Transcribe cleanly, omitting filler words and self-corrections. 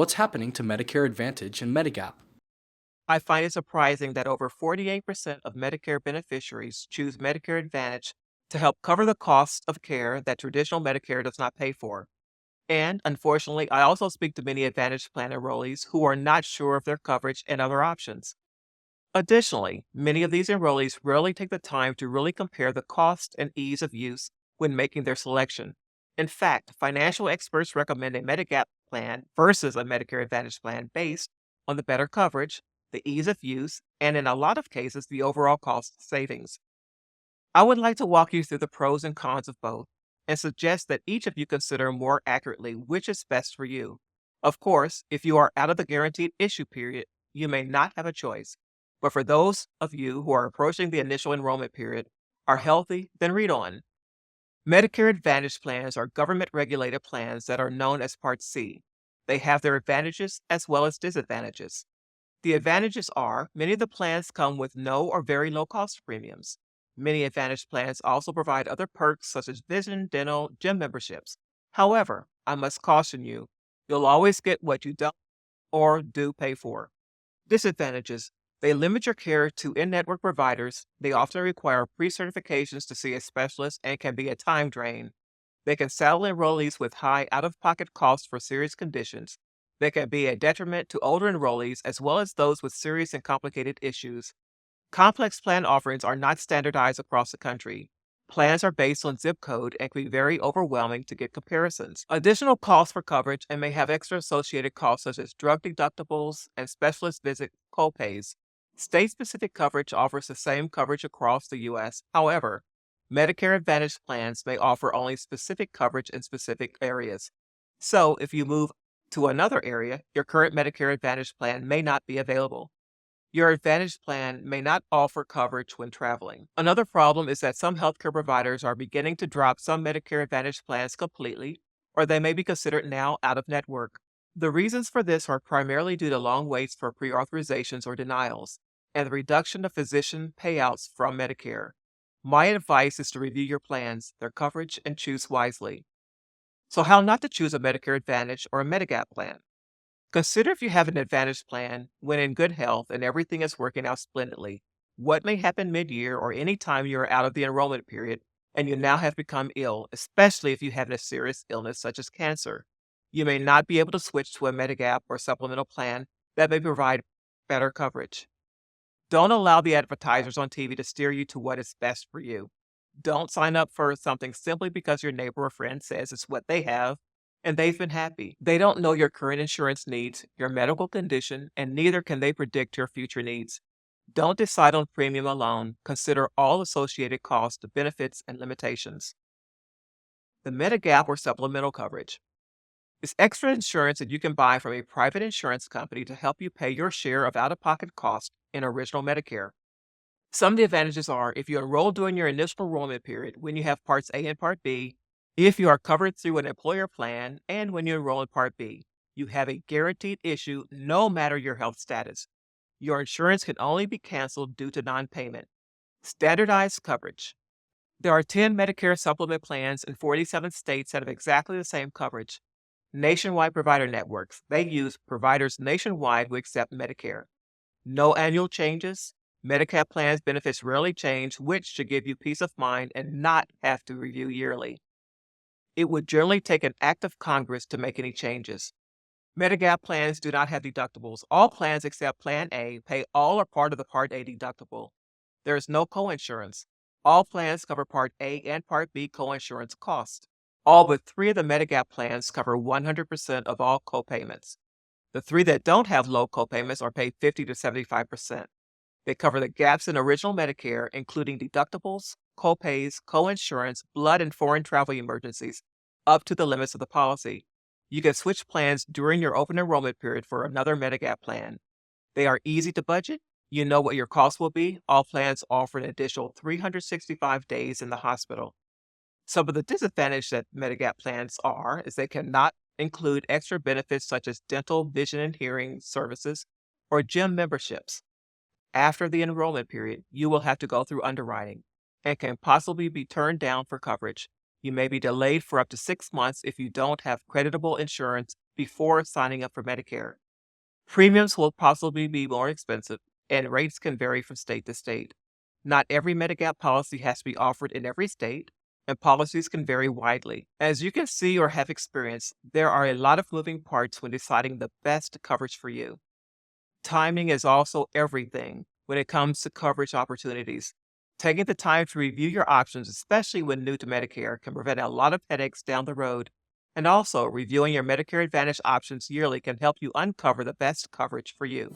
What's happening to Medicare Advantage and Medigap? I find it surprising that over 48% of Medicare beneficiaries choose Medicare Advantage to help cover the costs of care that traditional Medicare does not pay for. And unfortunately, I also speak to many Advantage plan enrollees who are not sure of their coverage and other options. Additionally, many of these enrollees rarely take the time to really compare the cost and ease of use when making their selection. In fact, financial experts recommend a Medigap plan versus a Medicare Advantage plan based on the better coverage, the ease of use, and in a lot of cases, the overall cost savings. I would like to walk you through the pros and cons of both and suggest that each of you consider more accurately which is best for you. Of course, if you are out of the guaranteed issue period, you may not have a choice. But for those of you who are approaching the initial enrollment period, are healthy, then read on. Medicare Advantage plans are government regulated plans that are known as Part C. They have their advantages as well as disadvantages. The advantages are many of the plans come with no or very low cost premiums. Many Advantage plans also provide other perks such as vision, dental, gym memberships. However, I must caution you, you'll always get what you don't or do pay for. Disadvantages: they limit your care to in network providers, they often require pre certifications to see a specialist, and can be a time drain. They can saddle enrollees with high out of pocket costs for serious conditions. They can be a detriment to older enrollees as well as those with serious and complicated issues. Complex plan offerings are not standardized across the country. Plans are based on zip code and can be very overwhelming to get comparisons. Additional costs for coverage and may have extra associated costs such as drug deductibles and specialist visit copays. State specific coverage offers the same coverage across the U.S. However, Medicare Advantage plans may offer only specific coverage in specific areas. So, if you move to another area, your current Medicare Advantage plan may not be available. Your Advantage plan may not offer coverage when traveling. Another problem is that some healthcare providers are beginning to drop some Medicare Advantage plans completely, or they may be considered now out of network. The reasons for this are primarily due to long waits for pre authorizations or denials, and the reduction of physician payouts from Medicare. My advice is to review your plans, their coverage, and choose wisely. So, how not to choose a Medicare Advantage or a Medigap plan? Consider if you have an Advantage plan when in good health and everything is working out splendidly. What may happen mid year or any time you are out of the enrollment period and you now have become ill, especially if you have a serious illness such as cancer? You may not be able to switch to a Medigap or supplemental plan that may provide better coverage. Don't allow the advertisers on TV to steer you to what is best for you. Don't sign up for something simply because your neighbor or friend says it's what they have and they've been happy. They don't know your current insurance needs, your medical condition, and neither can they predict your future needs. Don't decide on premium alone. Consider all associated costs, benefits, and limitations. The Medigap or supplemental coverage is extra insurance that you can buy from a private insurance company to help you pay your share of out of pocket costs in original Medicare. Some of the advantages are if you enroll during your initial enrollment period, when you have Parts A and Part B, if you are covered through an employer plan, and when you enroll in Part B, you have a guaranteed issue no matter your health status. Your insurance can only be canceled due to non payment. Standardized coverage. There are 10 Medicare supplement plans in 47 states that have exactly the same coverage. Nationwide provider networks. They use providers nationwide who accept Medicare. No annual changes. Medicare plans benefits rarely change, which should give you peace of mind and not have to review yearly. It would generally take an act of Congress to make any changes. Medigap plans do not have deductibles. All plans except Plan A pay all or part of the Part A deductible. There is no coinsurance. All plans cover Part A and Part B coinsurance costs. All but three of the Medigap plans cover 100% of all copayments. The three that don't have low copayments are paid 50 to 75%. They cover the gaps in original Medicare, including deductibles, copays, coinsurance, blood and foreign travel emergencies, up to the limits of the policy. You can switch plans during your open enrollment period for another Medigap plan. They are easy to budget. You know what your costs will be. All plans offer an additional 365 days in the hospital. Some of the disadvantages that Medigap plans are is they cannot include extra benefits such as dental, vision, and hearing services or gym memberships. After the enrollment period, you will have to go through underwriting and can possibly be turned down for coverage. You may be delayed for up to 6 months if you don't have creditable insurance before signing up for Medicare. Premiums will possibly be more expensive, and rates can vary from state to state. Not every Medigap policy has to be offered in every state, and policies can vary widely. As you can see or have experienced, there are a lot of moving parts when deciding the best coverage for you. Timing is also everything when it comes to coverage opportunities. Taking the time to review your options, especially when new to Medicare, can prevent a lot of headaches down the road. And also, reviewing your Medicare Advantage options yearly can help you uncover the best coverage for you.